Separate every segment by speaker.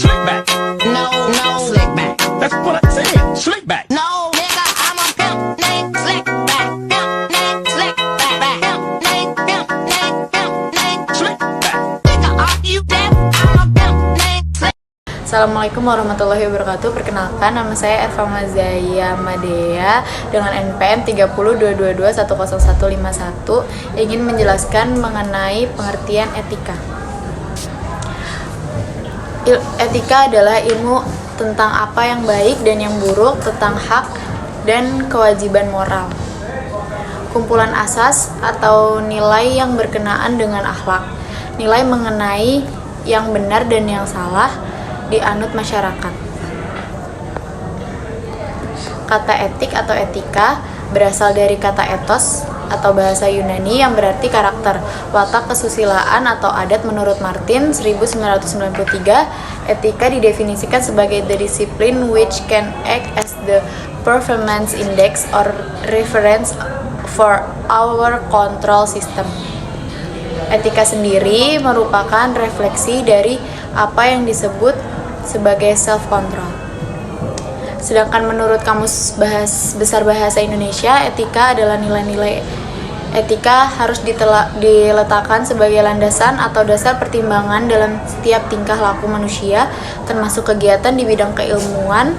Speaker 1: Slick back.
Speaker 2: No, slick back.
Speaker 1: That's what I said. Slick back.
Speaker 2: No, nigga, I'm a pimp named Slick back. Pimp named Slick back. Pimp named
Speaker 1: Slick back.
Speaker 2: Nigga, are you deaf? I'm a pimp named Slick.
Speaker 3: Assalamualaikum warahmatullahi wabarakatuh. Perkenalkan, nama saya Erva Mazaya Madea dengan NPM 3022210151 ingin menjelaskan mengenai pengertian etika. Etika adalah ilmu tentang apa yang baik dan yang buruk, tentang hak dan kewajiban moral. Kumpulan asas atau nilai yang berkenaan dengan akhlak. Nilai mengenai yang benar dan yang salah dianut masyarakat. Kata etik atau etika berasal dari kata ethos atau bahasa Yunani yang berarti karakter, watak, kesusilaan atau adat. Menurut Martin 1993, etika didefinisikan sebagai the discipline which can act as the performance index or reference for our control system. Etika sendiri merupakan refleksi dari apa yang disebut sebagai self-control. Sedangkan menurut Kamus Besar Bahasa Indonesia, etika adalah nilai-nilai etika harus diletakkan sebagai landasan atau dasar pertimbangan dalam setiap tingkah laku manusia, termasuk kegiatan di bidang keilmuan,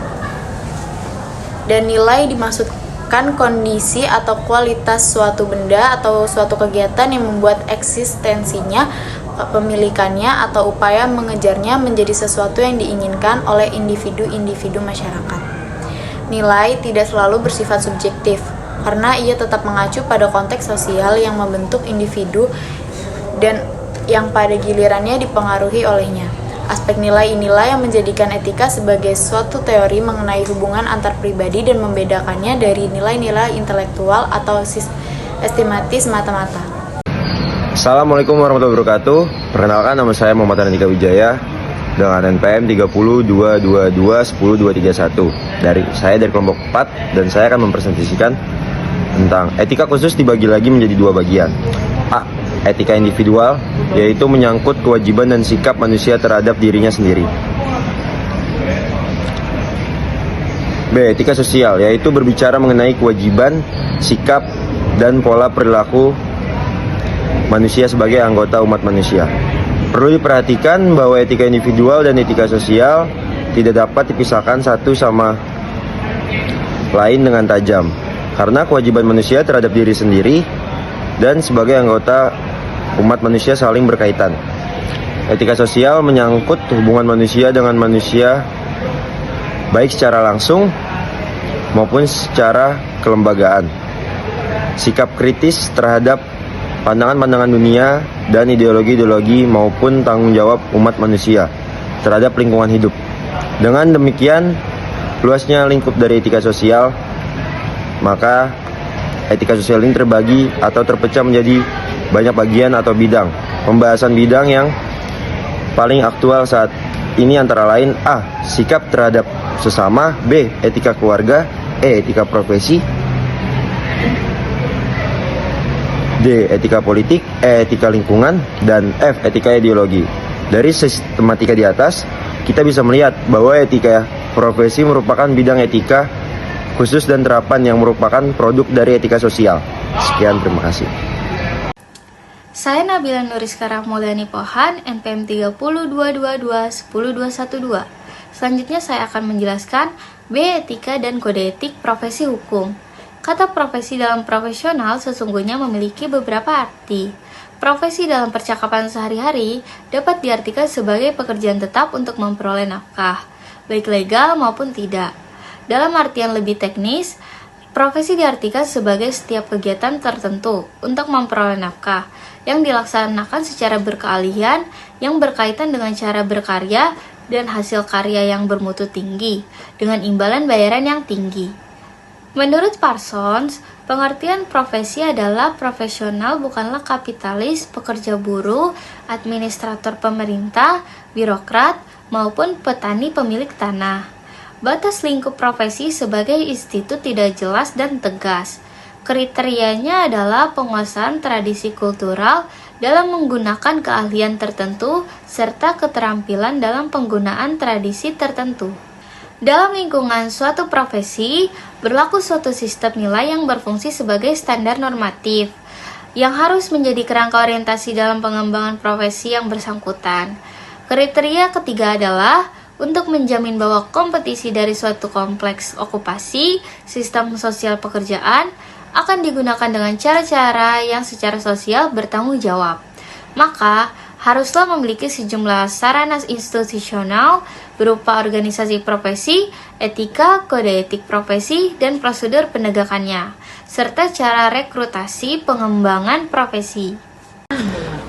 Speaker 3: dan nilai dimaksudkan kondisi atau kualitas suatu benda atau suatu kegiatan yang membuat eksistensinya, pemilikannya, atau upaya mengejarnya menjadi sesuatu yang diinginkan oleh individu-individu masyarakat. Nilai tidak selalu bersifat subjektif, karena ia tetap mengacu pada konteks sosial yang membentuk individu dan yang pada gilirannya dipengaruhi olehnya. Aspek nilai inilah yang menjadikan etika sebagai suatu teori mengenai hubungan antar pribadi dan membedakannya dari nilai-nilai intelektual atau estimatis mata-mata.
Speaker 4: Assalamualaikum warahmatullahi wabarakatuh. Perkenalkan, nama saya Muhammad Andika Wijaya dengan NPM 3022210231. Saya dari kelompok 4 dan saya akan mempresentasikan tentang etika khusus dibagi lagi menjadi dua bagian. A. Etika individual, yaitu menyangkut kewajiban dan sikap manusia terhadap dirinya sendiri. B. Etika sosial, yaitu berbicara mengenai kewajiban, sikap, dan pola perilaku manusia sebagai anggota umat manusia. Perlu diperhatikan bahwa etika individual dan etika sosial tidak dapat dipisahkan satu sama lain dengan tajam, karena kewajiban manusia terhadap diri sendiri dan sebagai anggota umat manusia saling berkaitan. Etika sosial menyangkut hubungan manusia dengan manusia, baik secara langsung maupun secara kelembagaan. Sikap kritis terhadap pandangan-pandangan dunia dan ideologi-ideologi maupun tanggung jawab umat manusia terhadap lingkungan hidup. Dengan demikian, luasnya lingkup dari etika sosial, maka etika sosial ini terbagi atau terpecah menjadi banyak bagian atau bidang. Pembahasan bidang yang paling aktual saat ini antara lain: A. Sikap terhadap sesama, B. Etika keluarga, E. Etika profesi, D. Etika politik, E. Etika lingkungan, dan F. Etika ideologi. Dari sistematika di atas, kita bisa melihat bahwa etika profesi merupakan bidang etika khusus dan terapan yang merupakan produk dari etika sosial. Sekian, terima kasih.
Speaker 5: Saya Nabila Nuriska Rahmaulani Pohan, NPM 3022210212. Selanjutnya saya akan menjelaskan B. Etika dan kode etik profesi hukum. Kata profesi dalam profesional sesungguhnya memiliki beberapa arti. Profesi dalam percakapan sehari-hari dapat diartikan sebagai pekerjaan tetap untuk memperoleh nafkah, baik legal maupun tidak. Dalam artian lebih teknis, profesi diartikan sebagai setiap kegiatan tertentu untuk memperoleh nafkah yang dilaksanakan secara berkeahlian yang berkaitan dengan cara berkarya dan hasil karya yang bermutu tinggi dengan imbalan bayaran yang tinggi. Menurut Parsons, pengertian profesi adalah profesional bukanlah kapitalis, pekerja buruh, administrator pemerintah, birokrat, maupun petani pemilik tanah. Batas lingkup profesi sebagai institut tidak jelas dan tegas. Kriterianya adalah penguasaan tradisi kultural dalam menggunakan keahlian tertentu serta keterampilan dalam penggunaan tradisi tertentu. Dalam lingkungan suatu profesi, berlaku suatu sistem nilai yang berfungsi sebagai standar normatif, yang harus menjadi kerangka orientasi dalam pengembangan profesi yang bersangkutan. Kriteria ketiga adalah untuk menjamin bahwa kompetisi dari suatu kompleks okupasi, sistem sosial pekerjaan, akan digunakan dengan cara-cara yang secara sosial bertanggung jawab. Maka, haruslah memiliki sejumlah sarana institusional berupa organisasi profesi, etika, kode etik profesi, dan prosedur penegakannya, serta cara rekrutasi pengembangan profesi.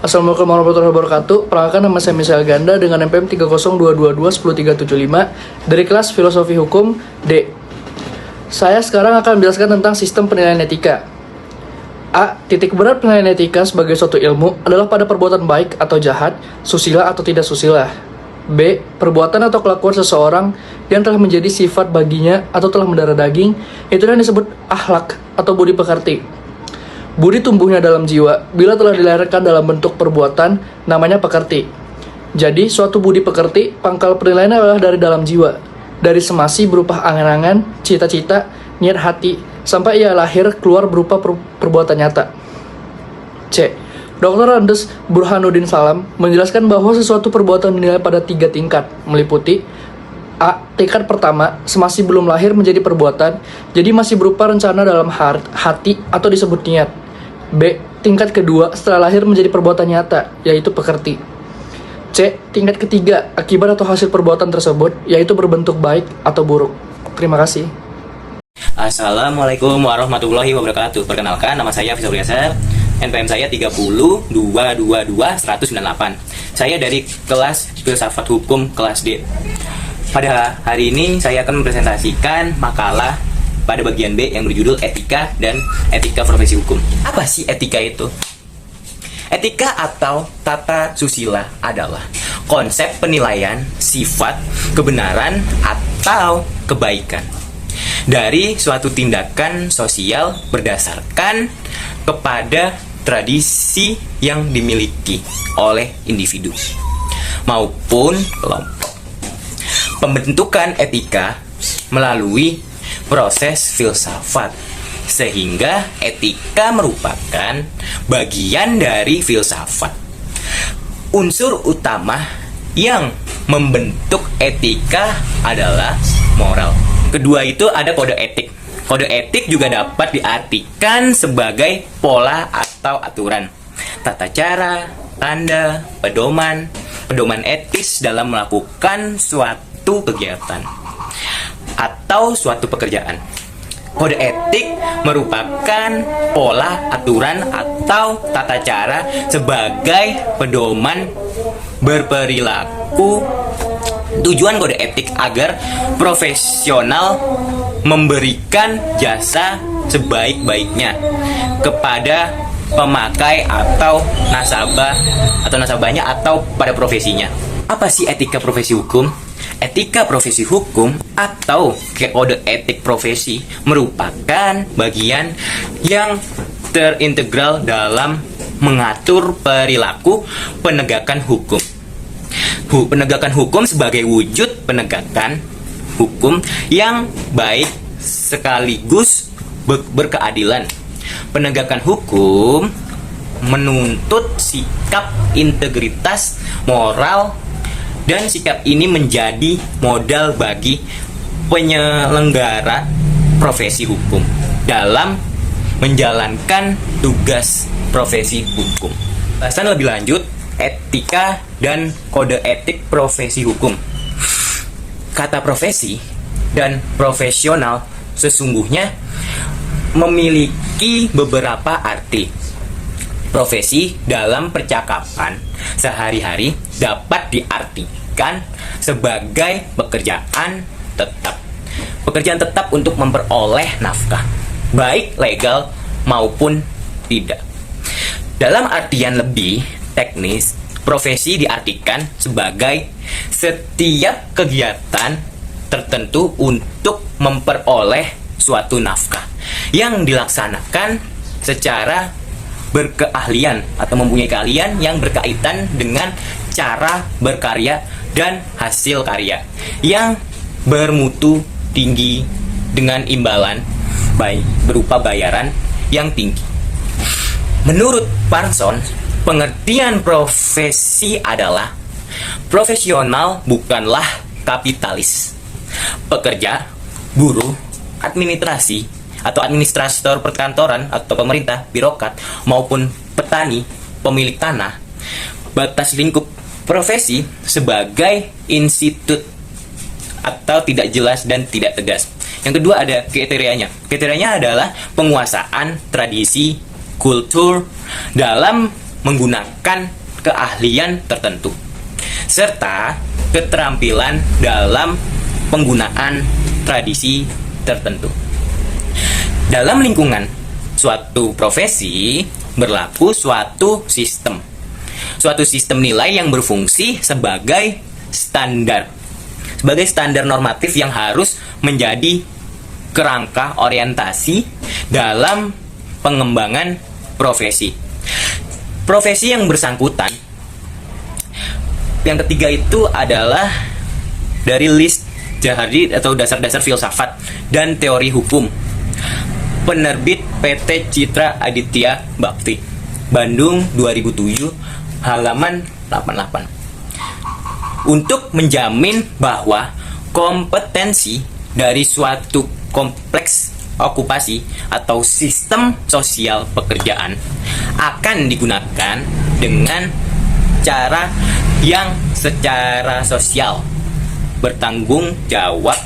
Speaker 6: Assalamualaikum warahmatullahi wabarakatuh. Perkenalkan, nama saya Misael Ganda dengan NPM 30222-10375 dari kelas Filosofi Hukum D. Saya sekarang akan menjelaskan tentang sistem penilaian etika. A. Titik berat penilaian etika sebagai suatu ilmu adalah pada perbuatan baik atau jahat, susila atau tidak susila. B. Perbuatan atau kelakuan seseorang yang telah menjadi sifat baginya atau telah mendarah daging, itu yang disebut akhlak atau budi pekerti. Budi tumbuhnya dalam jiwa bila telah dilahirkan dalam bentuk perbuatan, namanya pekerti. Jadi, suatu budi pekerti, pangkal penilaian adalah dari dalam jiwa, dari semasi berupa angan-angan, cita-cita, niat hati, sampai ia lahir keluar berupa perbuatan nyata. C. Dr. Andes Burhanuddin Salam menjelaskan bahwa sesuatu perbuatan dinilai pada 3 tingkat, meliputi A. Tingkat pertama, semasi belum lahir menjadi perbuatan, jadi masih berupa rencana dalam hati atau disebut niat. B. Tingkat kedua, setelah lahir menjadi perbuatan nyata, yaitu pekerti. C. Tingkat ketiga, akibat atau hasil perbuatan tersebut, yaitu berbentuk baik atau buruk. Terima kasih.
Speaker 7: Assalamualaikum warahmatullahi wabarakatuh. Perkenalkan, nama saya Fisal Yasar. NPM saya 30222-198. Saya dari kelas Filsafat Hukum kelas D. Pada hari ini saya akan mempresentasikan makalah pada bagian B yang berjudul Etika dan Etika Profesi Hukum. Apa sih etika itu? Etika atau tata susila adalah konsep penilaian sifat, kebenaran, atau kebaikan dari suatu tindakan sosial berdasarkan kepada tradisi yang dimiliki oleh individu maupun kelompok. Pembentukan etika melalui proses filsafat, sehingga etika merupakan bagian dari filsafat. Unsur utama yang membentuk etika adalah moral. Kedua itu ada kode etik. Kode etik juga dapat diartikan sebagai pola atau aturan, tata cara, tanda, pedoman etis dalam melakukan suatu kegiatan atau suatu pekerjaan. Kode etik merupakan pola, aturan, atau tata cara sebagai pedoman berperilaku. Tujuan kode etik agar profesional memberikan jasa sebaik-baiknya kepada pemakai atau nasabahnya atau pada profesinya. Apa sih etika profesi hukum? Etika profesi hukum atau kode etik profesi merupakan bagian yang terintegral dalam mengatur perilaku penegakan hukum. Penegakan hukum sebagai wujud penegakan hukum yang baik sekaligus berkeadilan. Penegakan hukum menuntut sikap integritas moral, dan sikap ini menjadi modal bagi penyelenggara profesi hukum dalam menjalankan tugas profesi hukum. Bahasan lebih lanjut, etika dan kode etik profesi hukum. Kata profesi dan profesional sesungguhnya memiliki beberapa arti. Profesi dalam percakapan sehari-hari dapat diartikan sebagai pekerjaan tetap. Pekerjaan tetap untuk memperoleh nafkah, baik legal maupun tidak. Dalam artian lebih teknis, profesi diartikan sebagai setiap kegiatan tertentu untuk memperoleh suatu nafkah yang dilaksanakan secara berkeahlian atau mempunyai keahlian yang berkaitan dengan cara berkarya dan hasil karya yang bermutu tinggi dengan imbalan berupa bayaran yang tinggi. Menurut Parson, pengertian profesi adalah profesional bukanlah kapitalis. Pekerja, buruh, administrasi atau administrator perkantoran atau pemerintah, birokrat maupun petani, pemilik tanah. Batas lingkup profesi sebagai institut atau tidak jelas dan tidak tegas. Yang kedua ada kriterianya. Kriterianya adalah penguasaan tradisi, kultur dalam menggunakan keahlian tertentu, serta keterampilan dalam penggunaan tradisi tertentu. Dalam lingkungan suatu profesi berlaku suatu sistem nilai yang berfungsi sebagai standar normatif yang harus menjadi kerangka orientasi dalam pengembangan profesi yang bersangkutan. Yang ketiga itu adalah dari list Jahardi atau dasar-dasar filsafat dan teori hukum, penerbit PT Citra Aditya Bakti, Bandung 2007, halaman 88. Untuk menjamin bahwa kompetensi dari suatu kompleks okupasi atau sistem sosial pekerjaan akan digunakan dengan cara yang secara sosial bertanggung jawab,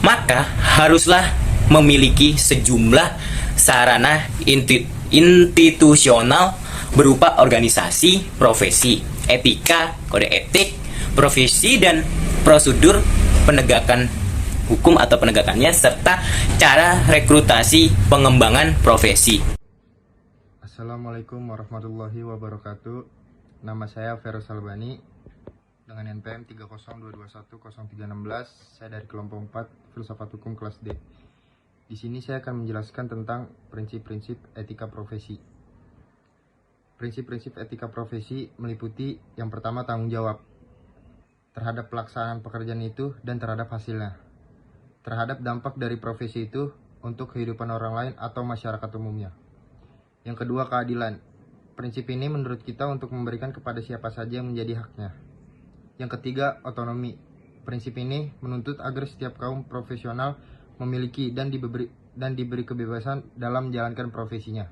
Speaker 7: maka haruslah memiliki sejumlah sarana institusional berupa organisasi, profesi, etika, kode etik, profesi dan prosedur penegakan hukum atau penegakannya, serta cara rekrutasi pengembangan profesi.
Speaker 8: Assalamualaikum warahmatullahi wabarakatuh. Nama saya Feros Albani dengan NPM 302210316. Saya dari kelompok 4 Filsafat Hukum kelas D. Di sini saya akan menjelaskan tentang prinsip-prinsip etika profesi. Prinsip-prinsip etika profesi meliputi yang pertama tanggung jawab terhadap pelaksanaan pekerjaan itu dan terhadap hasilnya, terhadap dampak dari profesi itu untuk kehidupan orang lain atau masyarakat umumnya. Yang kedua keadilan. Prinsip ini menurut kita untuk memberikan kepada siapa saja yang menjadi haknya. Yang ketiga otonomi. Prinsip ini menuntut agar setiap kaum profesional memiliki dan diberi kebebasan dalam menjalankan profesinya.